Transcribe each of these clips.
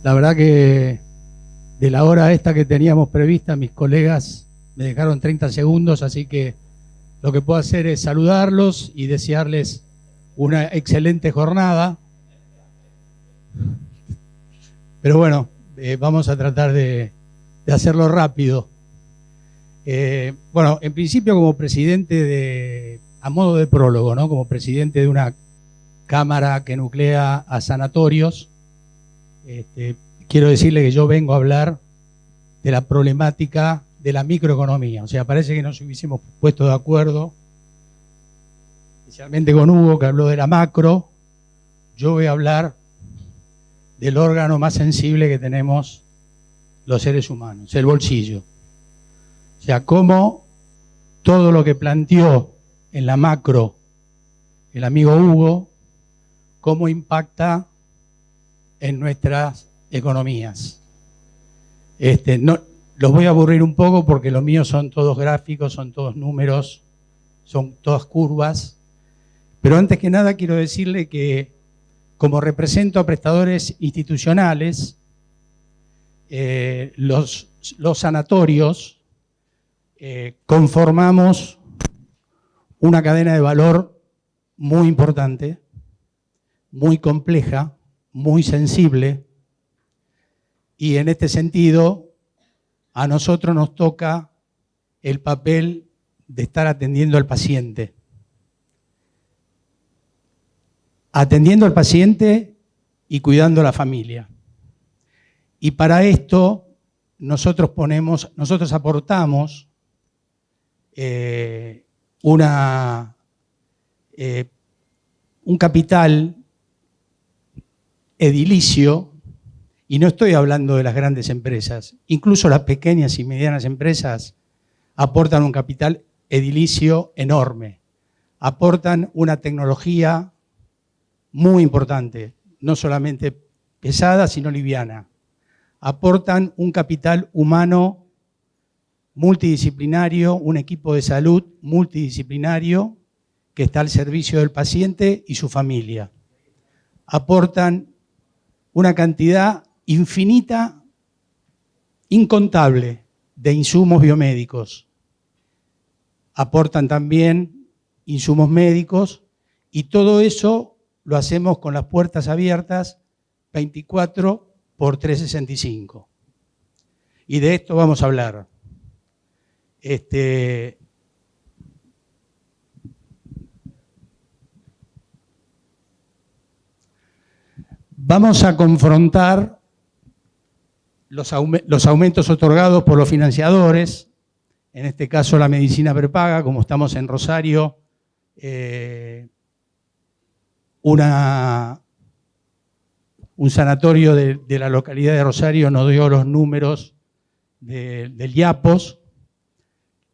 La verdad que de la hora esta que teníamos prevista, mis colegas me dejaron 30 segundos, así que lo que puedo hacer es saludarlos y desearles una excelente jornada. Pero bueno, vamos a tratar de hacerlo rápido. Bueno, en principio como presidente a modo de prólogo, ¿no? Como presidente de una cámara que nuclea a sanatorios, quiero decirle que yo vengo a hablar de la problemática de la microeconomía. O sea, parece que nos hubiésemos puesto de acuerdo, especialmente con Hugo, que habló de la macro. Yo voy a hablar del órgano más sensible que tenemos los seres humanos, el bolsillo. O sea, cómo todo lo que planteó en la macro el amigo Hugo, cómo impacta en nuestras economías. No, los voy a aburrir un poco porque los míos son todos gráficos, son todos números, son todas curvas. Pero antes que nada quiero decirle que como represento a prestadores institucionales, los sanatorios conformamos una cadena de valor muy importante, muy compleja, muy sensible, y en este sentido a nosotros nos toca el papel de estar atendiendo al paciente. Atendiendo al paciente y cuidando a la familia. Y para esto nosotros aportamos un capital edilicio, y no estoy hablando de las grandes empresas, incluso las pequeñas y medianas empresas aportan un capital edilicio enorme, aportan una tecnología muy importante, no solamente pesada, sino liviana. Aportan un capital humano multidisciplinario, un equipo de salud multidisciplinario que está al servicio del paciente y su familia. Aportan una cantidad infinita, incontable, de insumos biomédicos. Aportan también insumos médicos y todo eso lo hacemos con las puertas abiertas 24/365. Y de esto vamos a hablar. Vamos a confrontar los aumentos otorgados por los financiadores, en este caso la medicina prepaga, como estamos en Rosario, un sanatorio de la localidad de Rosario nos dio los números del IAPOS.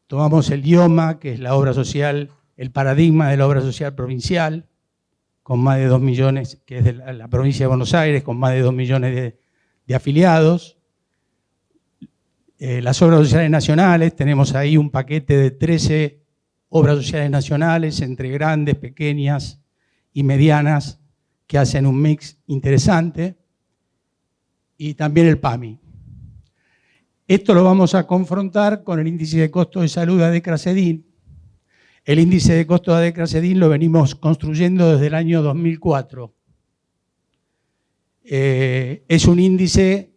Tomamos el IOMA, que es la obra social, el paradigma de la obra social provincial, con más de 2 millones, que es de la provincia de Buenos Aires, con más de 2 millones de afiliados. Las obras sociales nacionales, tenemos ahí un paquete de 13 obras sociales nacionales, entre grandes, pequeñas y medianas, que hacen un mix interesante, y también el PAMI. Esto lo vamos a confrontar con el índice de costo de salud de ADECRA-CEDIN. El índice de costo de ADECRA-CEDIN lo venimos construyendo desde el año 2004. Es un índice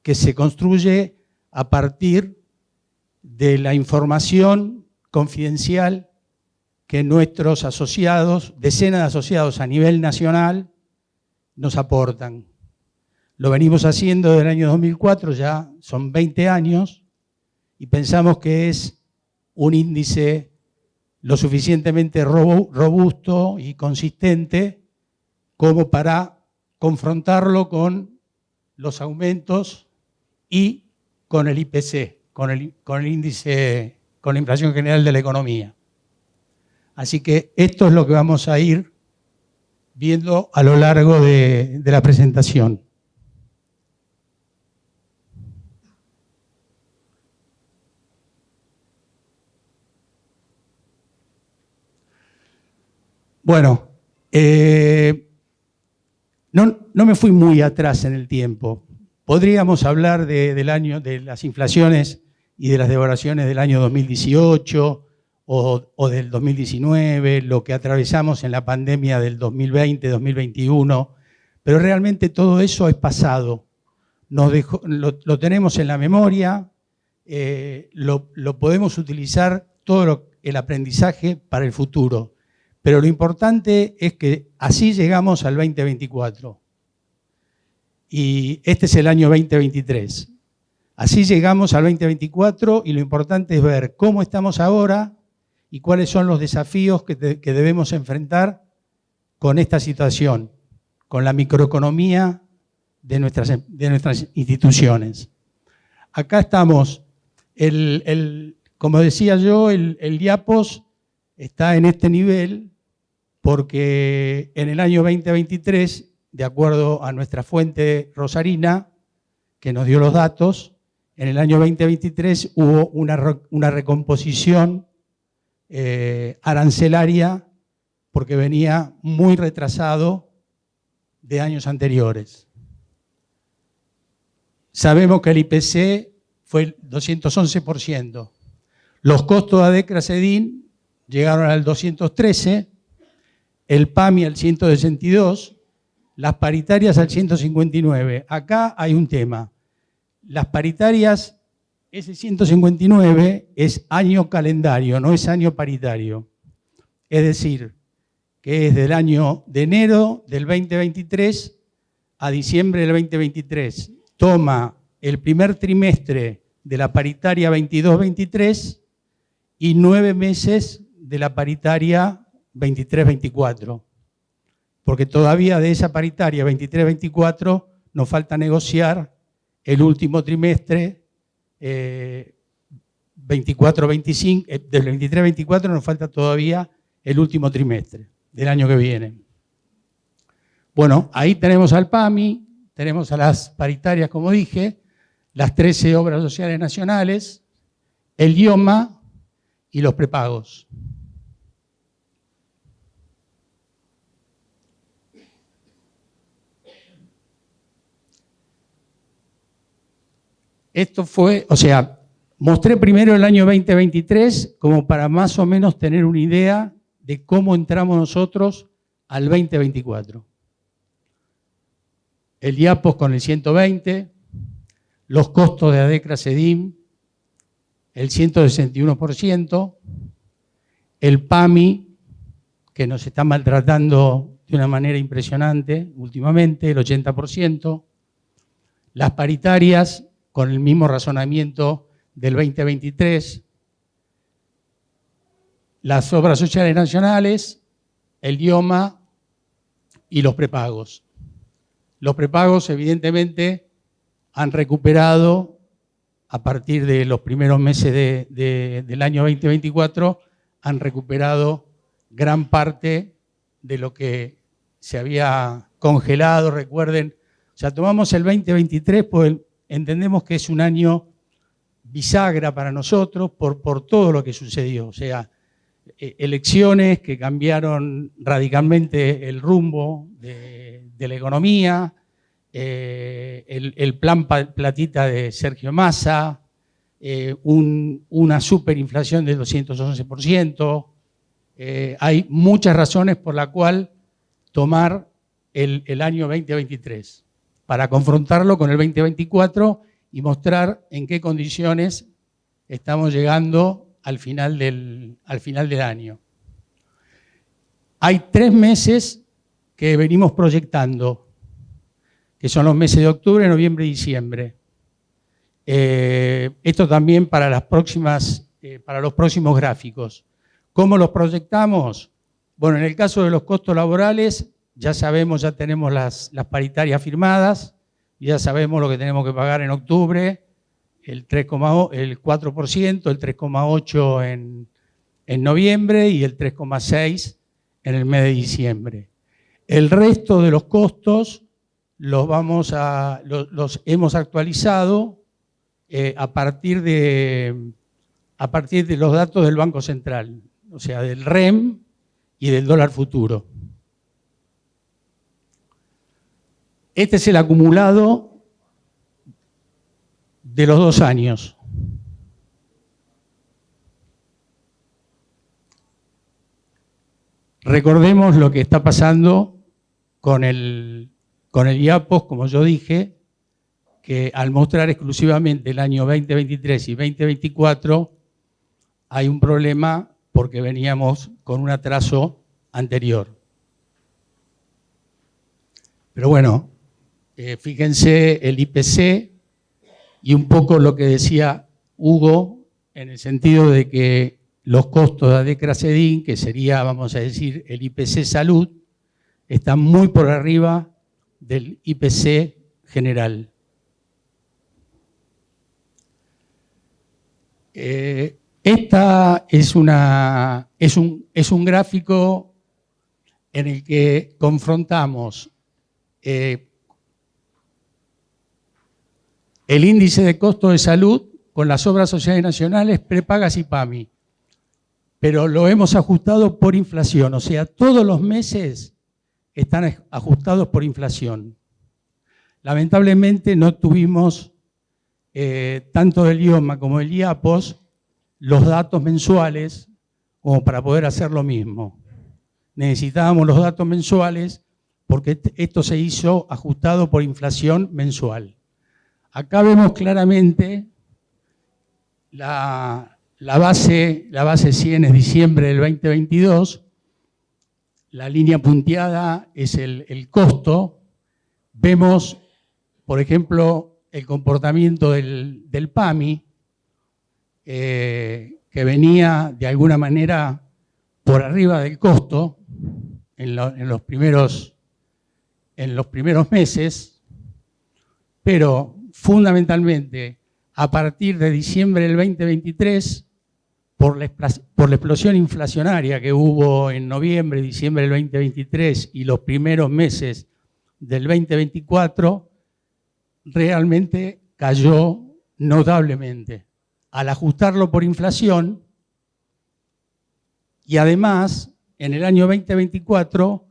que se construye a partir de la información confidencial que nuestros asociados, decenas de asociados a nivel nacional, nos aportan. Lo venimos haciendo desde el año 2004, ya son 20 años, y pensamos que es un índice lo suficientemente robusto y consistente como para confrontarlo con los aumentos y con el IPC, con el índice, con la inflación general de la economía. Así que esto es lo que vamos a ir viendo a lo largo de la presentación. Bueno, no me fui muy atrás en el tiempo. Podríamos hablar de las inflaciones y de las devaluaciones del año 2018 o del 2019, lo que atravesamos en la pandemia del 2020, 2021, pero realmente todo eso es pasado. Lo tenemos en la memoria, lo podemos utilizar todo el aprendizaje para el futuro. Pero lo importante es que así llegamos al 2024. Y este es el año 2023. Así llegamos al 2024 y lo importante es ver cómo estamos ahora y cuáles son los desafíos que debemos enfrentar con esta situación, con la microeconomía de nuestras instituciones. Acá estamos, como decía yo, el diapos está en este nivel porque en el año 2023, de acuerdo a nuestra fuente rosarina, que nos dio los datos, en el año 2023 hubo una recomposición arancelaria porque venía muy retrasado de años anteriores. Sabemos que el IPC fue el 211%. Los costos de ADECRA-CEDIN llegaron al 213%, el PAMI al 162%, las paritarias al 159%. Acá hay un tema. Las paritarias, ese 159 es año calendario, no es año paritario. Es decir, que es del año de enero del 2023 a diciembre del 2023. Toma el primer trimestre de la paritaria 22-23 y 9 meses de la paritaria 23-24. Porque todavía de esa paritaria 23-24 nos falta negociar el último trimestre 24-25, del 23-24 nos falta todavía el último trimestre del año que viene. Bueno, ahí tenemos al PAMI, tenemos a las paritarias, como dije, las 13 obras sociales nacionales, el IOMA y los prepagos. Esto fue, mostré primero el año 2023 como para más o menos tener una idea de cómo entramos nosotros al 2024. El IAPOS con el 120, los costos de ADECRA-CEDIN, el 161%, el PAMI, que nos está maltratando de una manera impresionante últimamente, el 80%, las paritarias, con el mismo razonamiento del 2023, las obras sociales nacionales, el IOMA y los prepagos. Los prepagos, evidentemente, han recuperado, a partir de los primeros meses del año 2024, han recuperado gran parte de lo que se había congelado, recuerden. Tomamos el 2023, pues entendemos que es un año bisagra para nosotros por todo lo que sucedió. Elecciones que cambiaron radicalmente el rumbo de la economía, el plan platita de Sergio Massa, una superinflación del 211%. Hay muchas razones por las cuales tomar el año 2023 para confrontarlo con el 2024 y mostrar en qué condiciones estamos llegando al final del año. Hay 3 meses que venimos proyectando, que son los meses de octubre, noviembre y diciembre. Esto también para los próximos gráficos. ¿Cómo los proyectamos? Bueno, en el caso de los costos laborales, ya sabemos, ya tenemos las paritarias firmadas, ya sabemos lo que tenemos que pagar en octubre, el 4%, el 3,8% en noviembre y el 3,6% en el mes de diciembre. El resto de los costos los hemos actualizado a partir de los datos del Banco Central, o sea, del REM y del dólar futuro. Este es el acumulado de los 2 años. Recordemos lo que está pasando con el IAPOS, como yo dije, que al mostrar exclusivamente el año 2023 y 2024, hay un problema porque veníamos con un atraso anterior. Pero bueno, fíjense el IPC y un poco lo que decía Hugo, en el sentido de que los costos de ADECRA-CEDIN, que sería, vamos a decir, el IPC Salud, están muy por arriba del IPC general. Esta es un gráfico en el que confrontamos el índice de costo de salud con las obras sociales nacionales, prepagas y PAMI. Pero lo hemos ajustado por inflación, o sea, todos los meses están ajustados por inflación. Lamentablemente no tuvimos, tanto del IOMA como del IAPOS, los datos mensuales como para poder hacer lo mismo. Necesitábamos los datos mensuales porque esto se hizo ajustado por inflación mensual. Acá vemos claramente la base 100 es diciembre del 2022, la línea punteada es el costo. Vemos, por ejemplo, el comportamiento del PAMI, que venía de alguna manera por arriba del costo en los primeros meses, pero fundamentalmente a partir de diciembre del 2023, por la explosión inflacionaria que hubo en noviembre y diciembre del 2023 y los primeros meses del 2024, realmente cayó notablemente. Al ajustarlo por inflación, y además, en el año 2024,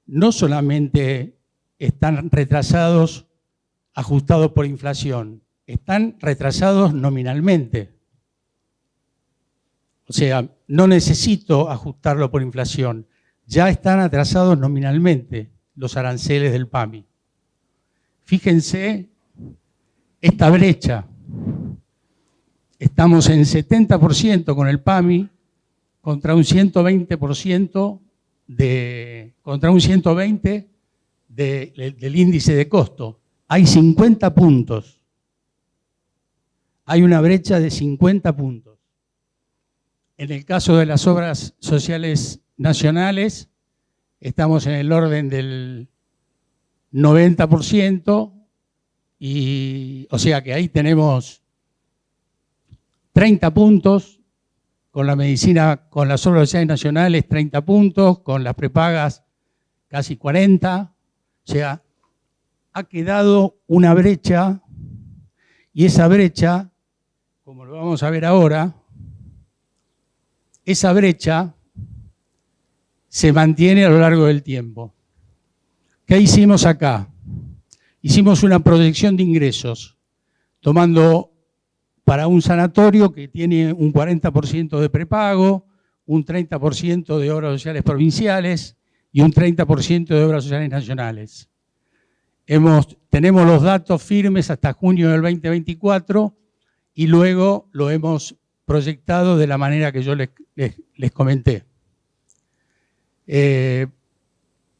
no solamente están retrasados, ajustados por inflación, están retrasados nominalmente. O sea, no necesito ajustarlo por inflación, ya están atrasados nominalmente los aranceles del PAMI. Fíjense esta brecha. Estamos en 70% con el PAMI contra un 120% contra un 120% del índice de costo. Hay 50 puntos. Hay una brecha de 50 puntos. En el caso de las obras sociales nacionales, estamos en el orden del 90%, o sea que ahí tenemos 30 puntos, con la medicina, con las obras sociales nacionales 30 puntos, con las prepagas casi 40, o sea, ha quedado una brecha, y esa brecha, como lo vamos a ver ahora, esa brecha se mantiene a lo largo del tiempo. ¿Qué hicimos acá? Hicimos una proyección de ingresos, tomando para un sanatorio que tiene un 40% de prepago, un 30% de obras sociales provinciales y un 30% de obras sociales nacionales. Tenemos los datos firmes hasta junio del 2024 y luego lo hemos proyectado de la manera que yo les comenté.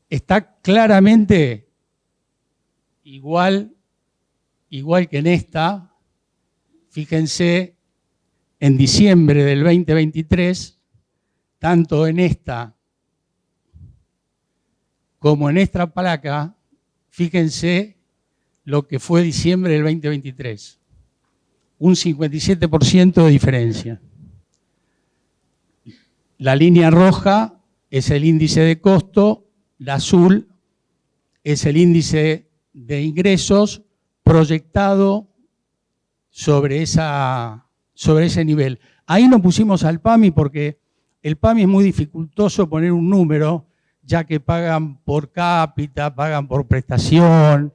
Está claramente igual que en esta. Fíjense, en diciembre del 2023, tanto en esta como en esta placa, fíjense lo que fue diciembre del 2023. Un 57% de diferencia. La línea roja es el índice de costo, la azul es el índice de ingresos proyectado sobre ese nivel. Ahí no pusimos al PAMI porque el PAMI es muy dificultoso poner un número, ya que pagan por cápita, pagan por prestación,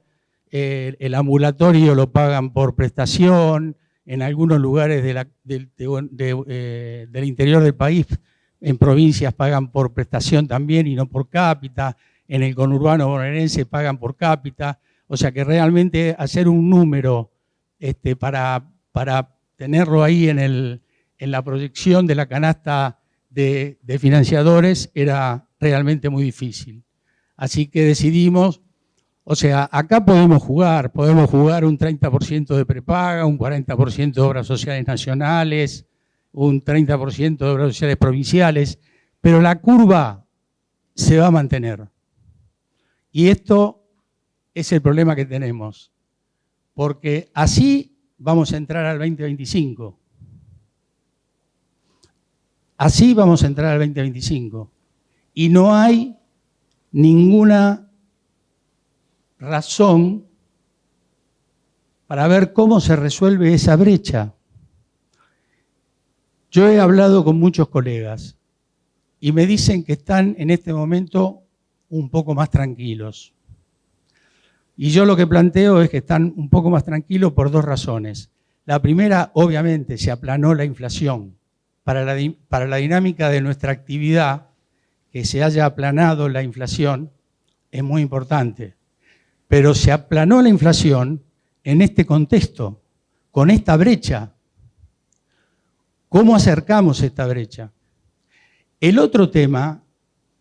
el ambulatorio lo pagan por prestación, en algunos lugares del interior del país, en provincias pagan por prestación también y no por cápita, en el conurbano bonaerense pagan por cápita, o sea que realmente hacer un número para tenerlo ahí en la proyección de la canasta de financiadores era realmente muy difícil. Así que decidimos, o sea, acá podemos jugar un 30% de prepaga, un 40% de obras sociales nacionales, un 30% de obras sociales provinciales, pero la curva se va a mantener. Y esto es el problema que tenemos, porque así vamos a entrar al 2025. Así vamos a entrar al 2025. Y no hay ninguna razón para ver cómo se resuelve esa brecha. Yo he hablado con muchos colegas y me dicen que están en este momento un poco más tranquilos. Y yo lo que planteo es que están un poco más tranquilos por dos razones. La primera, obviamente, se aplanó la inflación. Para la dinámica de nuestra actividad, que se haya aplanado la inflación es muy importante. Pero se aplanó la inflación en este contexto, con esta brecha. ¿Cómo acercamos esta brecha? El otro tema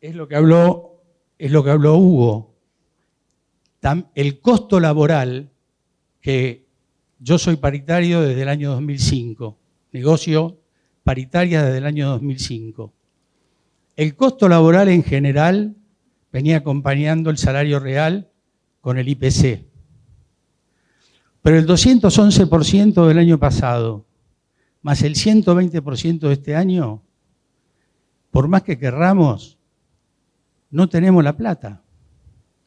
es lo que habló Hugo. El costo laboral, que yo soy paritario desde el año 2005, negocio paritaria desde el año 2005. El costo laboral en general venía acompañando el salario real con el IPC. Pero el 211% del año pasado, más el 120% de este año, por más que querramos, no tenemos la plata.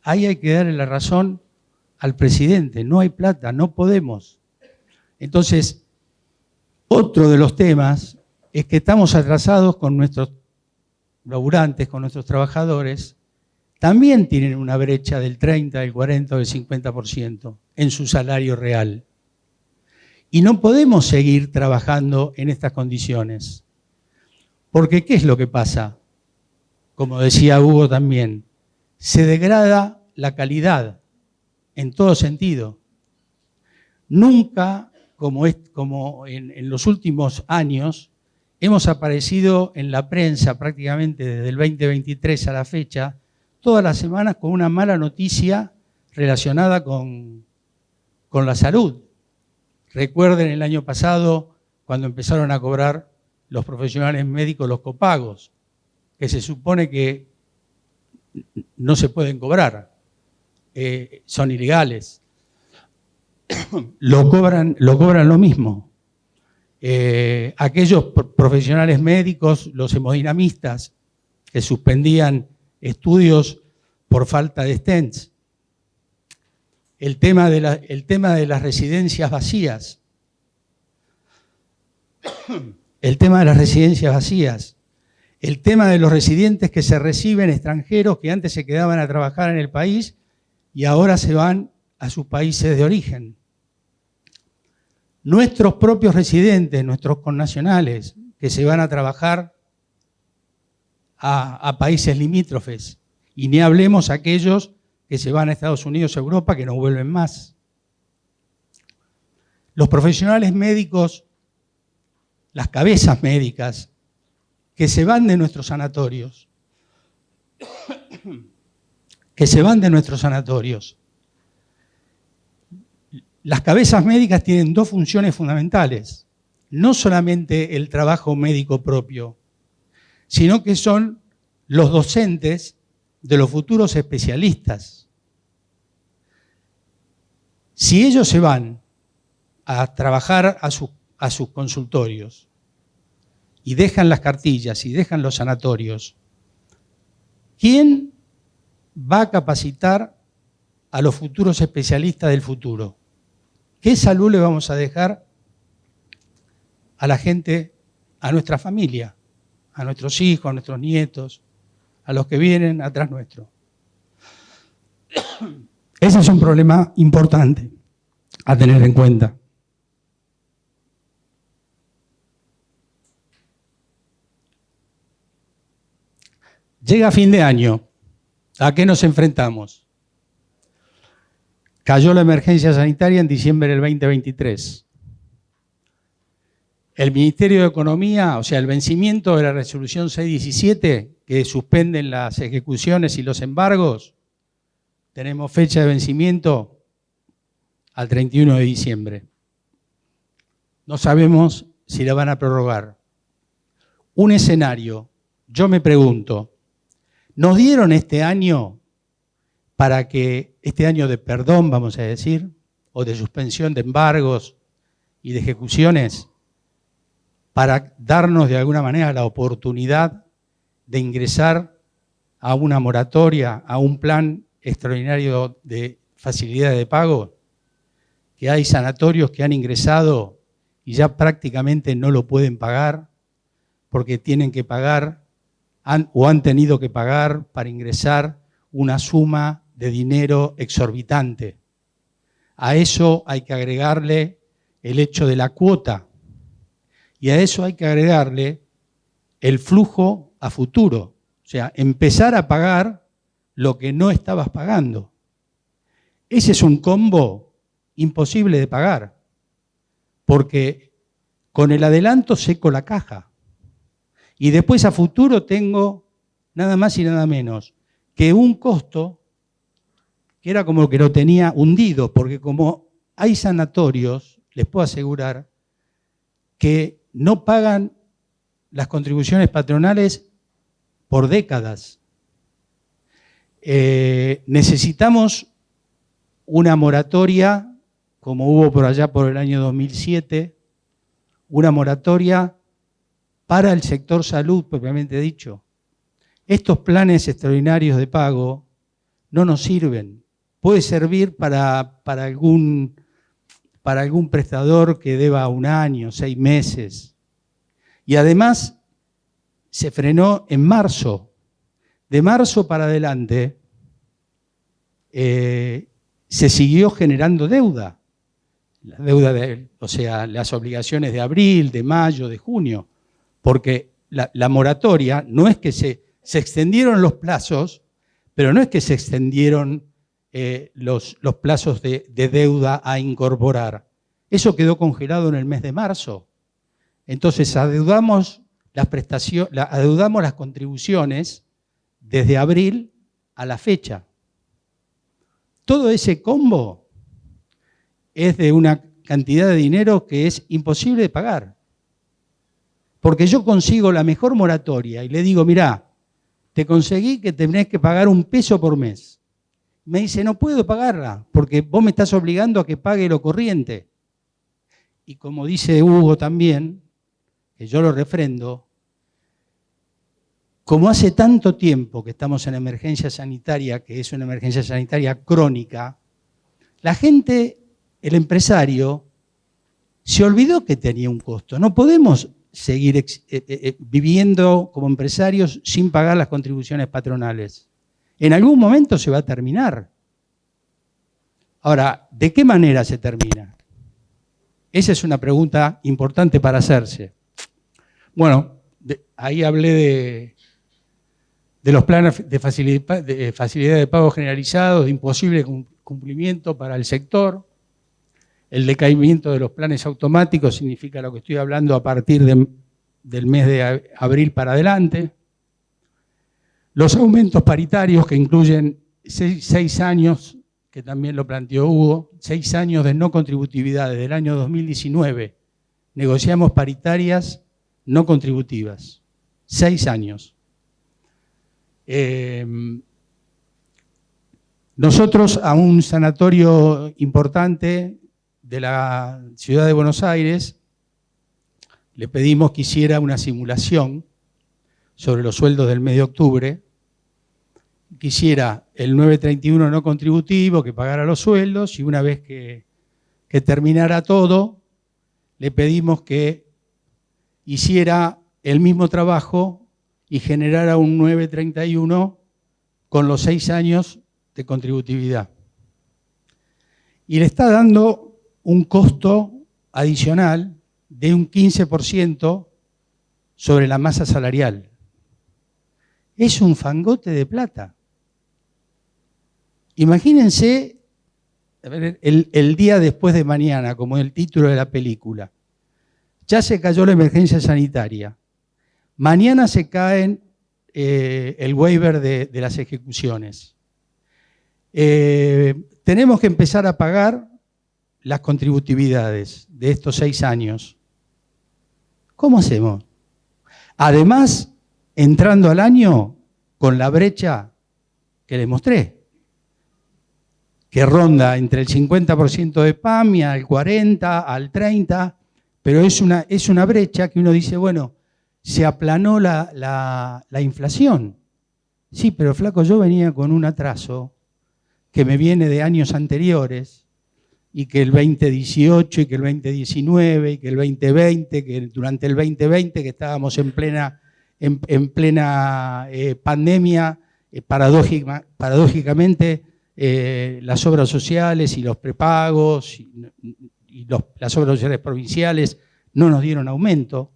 Ahí hay que darle la razón al presidente, no hay plata, no podemos. Entonces, otro de los temas es que estamos atrasados con nuestros laburantes, con nuestros trabajadores, también tienen una brecha del 30, del 40 o del 50% en su salario real. Y no podemos seguir trabajando en estas condiciones. Porque ¿qué es lo que pasa? Como decía Hugo también, se degrada la calidad en todo sentido. Nunca, como en los últimos años, hemos aparecido en la prensa prácticamente desde el 2023 a la fecha, todas las semanas con una mala noticia relacionada con la salud. Recuerden el año pasado cuando empezaron a cobrar los profesionales médicos los copagos, que se supone que no se pueden cobrar, son ilegales. Lo cobran lo mismo. Aquellos profesionales médicos, los hemodinamistas, que suspendían estudios por falta de stents. El tema de las residencias vacías. El tema de las residencias vacías. El tema de los residentes que se reciben extranjeros que antes se quedaban a trabajar en el país y ahora se van a sus países de origen. Nuestros propios residentes, nuestros connacionales, que se van a trabajar a países limítrofes. Y ni hablemos aquellos que se van a Estados Unidos, Europa, que no vuelven más. Los profesionales médicos, las cabezas médicas, que se van de nuestros sanatorios. Que se van de nuestros sanatorios. Las cabezas médicas tienen dos funciones fundamentales. No solamente el trabajo médico propio, sino que son los docentes de los futuros especialistas. Si ellos se van a trabajar a sus consultorios y dejan las cartillas y dejan los sanatorios, ¿quién va a capacitar a los futuros especialistas del futuro? ¿Qué salud le vamos a dejar a la gente, a nuestra familia, a nuestros hijos, a nuestros nietos, a los que vienen atrás nuestro? Ese es un problema importante a tener en cuenta. Llega fin de año. ¿A qué nos enfrentamos? Cayó la emergencia sanitaria en diciembre del 2023. El Ministerio de Economía, o sea, el vencimiento de la resolución 617, que suspenden las ejecuciones y los embargos, tenemos fecha de vencimiento al 31 de diciembre. No sabemos si la van a prorrogar. Un escenario, yo me pregunto, ¿nos dieron este año para que, este año de perdón, vamos a decir, o de suspensión de embargos y de ejecuciones, para darnos de alguna manera la oportunidad de ingresar a una moratoria, a un plan extraordinario de facilidades de pago? Que hay sanatorios que han ingresado y ya prácticamente no lo pueden pagar porque tienen que pagar o han tenido que pagar para ingresar una suma de dinero exorbitante. A eso hay que agregarle el hecho de la cuota y a eso hay que agregarle el flujo a futuro, o sea, empezar a pagar lo que no estabas pagando. Ese es un combo imposible de pagar, porque con el adelanto seco la caja y después a futuro tengo nada más y nada menos que un costo que era como que lo tenía hundido, porque como hay sanatorios, les puedo asegurar, que no pagan las contribuciones patronales por décadas. Necesitamos una moratoria, como hubo por allá por el año 2007, una moratoria para el sector salud, propiamente dicho. Estos planes extraordinarios de pago no nos sirven. Puede servir para algún prestador que deba 1 año, 6 meses. Y además se frenó en marzo. De marzo para adelante se siguió generando deuda. La deuda, o sea, las obligaciones de abril, de mayo, de junio. Porque la moratoria no es que se extendieron los plazos, pero no es que se extendieron los plazos de deuda a incorporar. Eso quedó congelado en el mes de marzo. Entonces adeudamos las contribuciones desde abril a la fecha. Todo ese combo es de una cantidad de dinero que es imposible de pagar. Porque yo consigo la mejor moratoria y le digo, mirá, te conseguí que tenés que pagar 1 peso por mes. Me dice, no puedo pagarla porque vos me estás obligando a que pague lo corriente. Y como dice Hugo también, que yo lo refrendo, como hace tanto tiempo que estamos en emergencia sanitaria, que es una emergencia sanitaria crónica, la gente, el empresario, se olvidó que tenía un costo. No podemos seguir viviendo como empresarios sin pagar las contribuciones patronales. En algún momento se va a terminar. Ahora, ¿de qué manera se termina? Esa es una pregunta importante para hacerse. Bueno, ahí hablé de los planes de facilidad de pago generalizados, de imposible cumplimiento para el sector. El decaimiento de los planes automáticos significa lo que estoy hablando a partir del mes de abril para adelante. Los aumentos paritarios que incluyen 6 años, que también lo planteó Hugo, 6 años de no contributividad. Desde el año 2019 negociamos paritarias no contributivas. 6 años. Nosotros a un sanatorio importante de la ciudad de Buenos Aires le pedimos que hiciera una simulación sobre los sueldos del mes de octubre, que hiciera el 931 no contributivo, que pagara los sueldos, y una vez que terminara todo, le pedimos que hiciera el mismo trabajo y generara un 931 con los 6 años de contributividad. y le está dando un costo adicional de un 15% sobre la masa salarial. Es un fangote de plata. Imagínense el día después de mañana, como el título de la película. Ya se cayó la emergencia sanitaria. Mañana se caen el waiver de las ejecuciones. Tenemos que empezar a pagar las contributividades de estos 6 años. ¿Cómo hacemos? Además, entrando al año con la brecha que les mostré, que ronda entre el 50% de PAMI, al 40%, al 30%, pero es una brecha que uno dice, bueno, se aplanó la inflación. Sí, pero flaco, yo venía con un atraso que me viene de años anteriores, y que el 2018, y que el 2019, y que el 2020, que durante el 2020, que estábamos en plena pandemia, paradójicamente las obras sociales y los prepagos y las obras sociales provinciales no nos dieron aumento,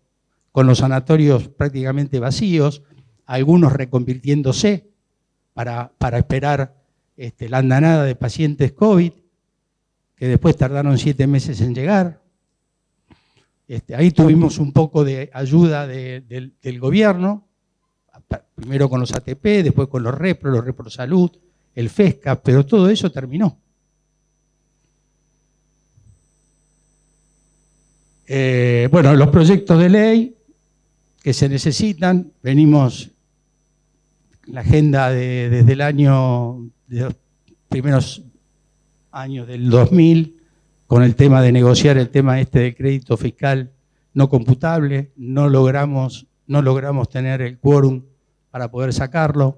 con los sanatorios prácticamente vacíos, algunos reconvirtiéndose para esperar la andanada de pacientes COVID, que después tardaron 7 meses en llegar. Ahí tuvimos un poco de ayuda del gobierno, primero con los ATP, después con los Repro Salud, el FESCA, pero todo eso terminó. Bueno, los proyectos de ley que se necesitan, venimos la agenda desde el año, de los primeros años del 2000, con el tema de negociar el tema del crédito fiscal no computable, no logramos tener el quórum para poder sacarlo.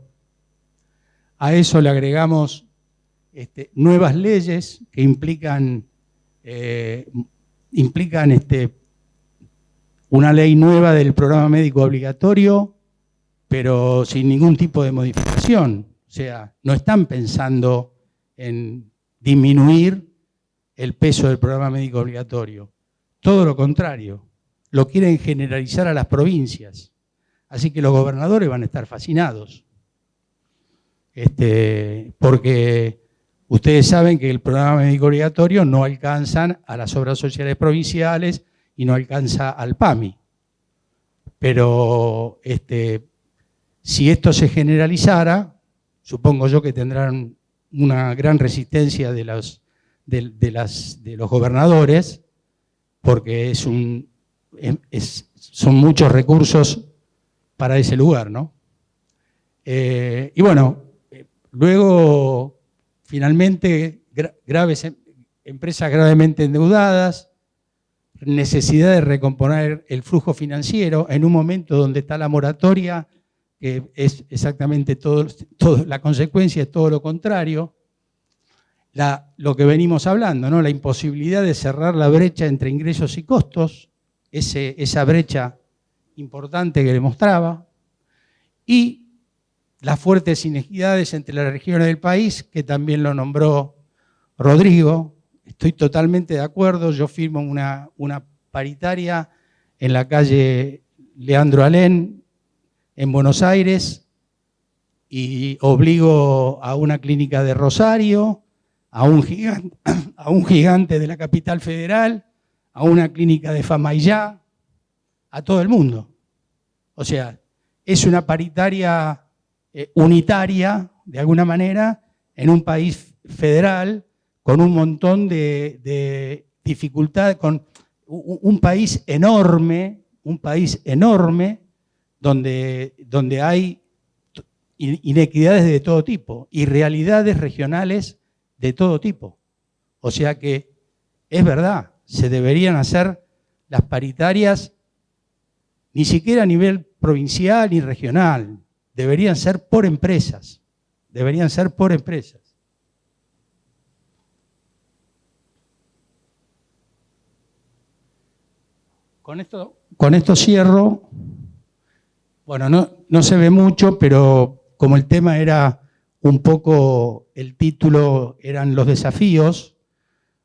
A eso le agregamos nuevas leyes que implican una ley nueva del programa médico obligatorio, pero sin ningún tipo de modificación. O sea, no están pensando en disminuir el peso del programa médico obligatorio. Todo lo contrario, lo quieren generalizar a las provincias. Así que los gobernadores van a estar fascinados. Porque ustedes saben que el programa médico obligatorio no alcanzan a las obras sociales provinciales y no alcanza al PAMI. Pero si esto se generalizara, supongo yo que tendrán una gran resistencia de los gobernadores, porque son muchos recursos para ese lugar, ¿no? Y bueno, luego, finalmente, empresas gravemente endeudadas, necesidad de recomponer el flujo financiero en un momento donde está la moratoria, que es exactamente la consecuencia es todo lo contrario. Lo que venimos hablando, ¿no? La imposibilidad de cerrar la brecha entre ingresos y costos, esa brecha importante que le mostraba, y las fuertes inequidades entre las regiones del país, que también lo nombró Rodrigo. Estoy totalmente de acuerdo, yo firmo una paritaria en la calle Leandro Alén, en Buenos Aires, y obligo a una clínica de Rosario, a un gigante de la capital federal, a una clínica de Famaillá, a todo el mundo. O sea, es una paritaria unitaria, de alguna manera, en un país federal, con un montón de dificultades, con un país enorme, donde hay inequidades de todo tipo y realidades regionales de todo tipo. O sea que es verdad, se deberían hacer las paritarias ni siquiera a nivel provincial ni regional, deberían ser por empresas, Con esto cierro. Bueno, no se ve mucho, pero como el tema era un poco, el título eran los desafíos,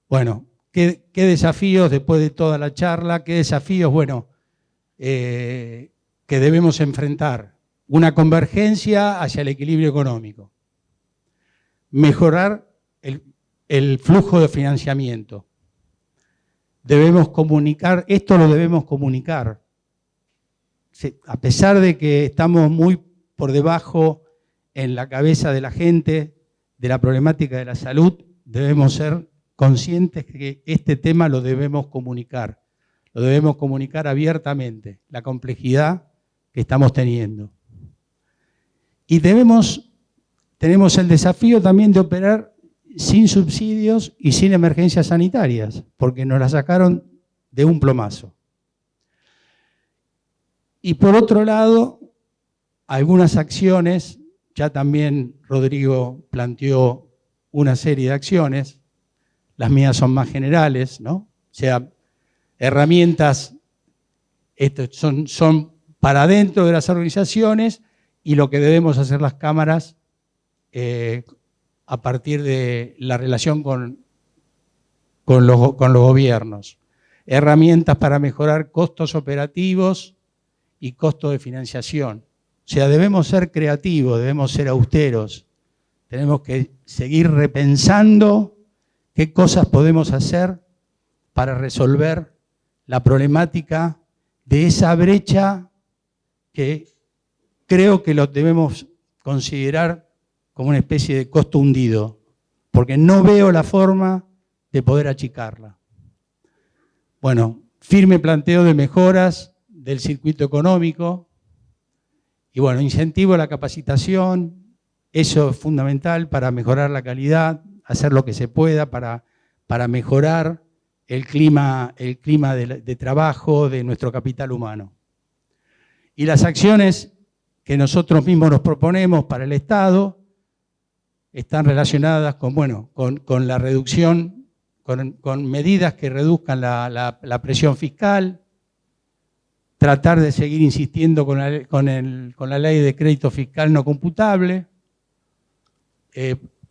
Bueno, ¿qué desafíos después de toda la charla? ¿Qué desafíos, bueno, que debemos enfrentar? Una convergencia hacia el equilibrio económico. Mejorar el flujo de financiamiento. Debemos comunicar, esto lo debemos comunicar. A pesar de que estamos muy por debajo en la cabeza de la gente de la problemática de la salud, debemos ser conscientes que este tema lo debemos comunicar abiertamente, la complejidad que estamos teniendo. Y tenemos el desafío también de operar sin subsidios y sin emergencias sanitarias, porque nos la sacaron de un plomazo. Y por otro lado, algunas acciones, ya también Rodrigo planteó una serie de acciones, las mías son más generales, ¿no? O sea, herramientas son para dentro de las organizaciones y lo que debemos hacer las cámaras a partir de la relación con los gobiernos. Herramientas para mejorar costos operativos y costos de financiación. O sea, debemos ser creativos, debemos ser austeros. Tenemos que seguir repensando qué cosas podemos hacer para resolver la problemática de esa brecha que creo que lo debemos considerar como una especie de costo hundido, porque no veo la forma de poder achicarla. Bueno, firme planteo de mejoras del circuito económico y bueno, incentivo a la capacitación, eso es fundamental para mejorar la calidad, hacer lo que se pueda para mejorar el clima de trabajo de nuestro capital humano. Y las acciones que nosotros mismos nos proponemos para el Estado están relacionadas con la reducción, con medidas que reduzcan la presión fiscal, tratar de seguir insistiendo con la ley de crédito fiscal no computable,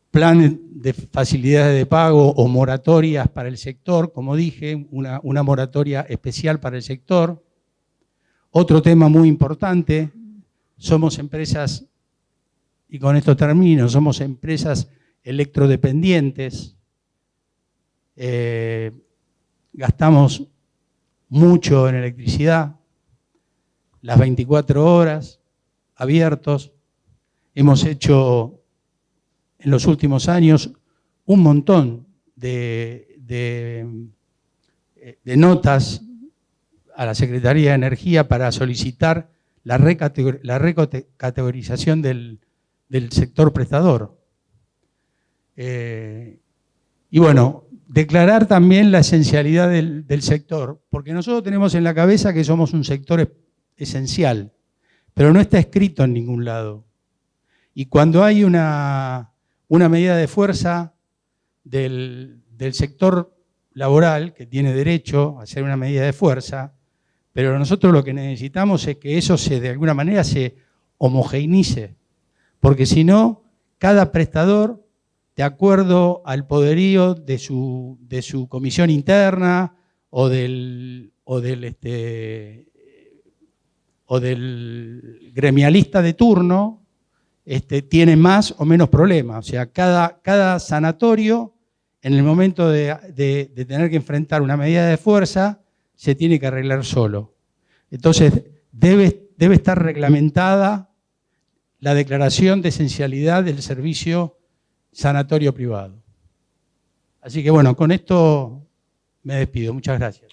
plan de facilidades de pago o moratorias para el sector, como dije, una moratoria especial para el sector. Otro tema muy importante, somos empresas, y con esto termino, somos empresas electrodependientes, gastamos mucho en electricidad, las 24 horas, abiertos. Hemos hecho en los últimos años un montón de notas a la Secretaría de Energía para solicitar la recategorización del sector prestador. Y bueno, declarar también la esencialidad del sector, porque nosotros tenemos en la cabeza que somos un sector esencial, pero no está escrito en ningún lado. Y cuando hay una medida de fuerza del sector laboral, que tiene derecho a hacer una medida de fuerza, pero nosotros lo que necesitamos es que eso de alguna manera se homogeneice, porque si no, cada prestador, de acuerdo al poderío de su comisión interna o del gremialista de turno, tiene más o menos problemas. O sea, cada sanatorio, en el momento de tener que enfrentar una medida de fuerza, se tiene que arreglar solo. Entonces, debe estar reglamentada la declaración de esencialidad del servicio sanatorio privado. Así que bueno, con esto me despido. Muchas gracias.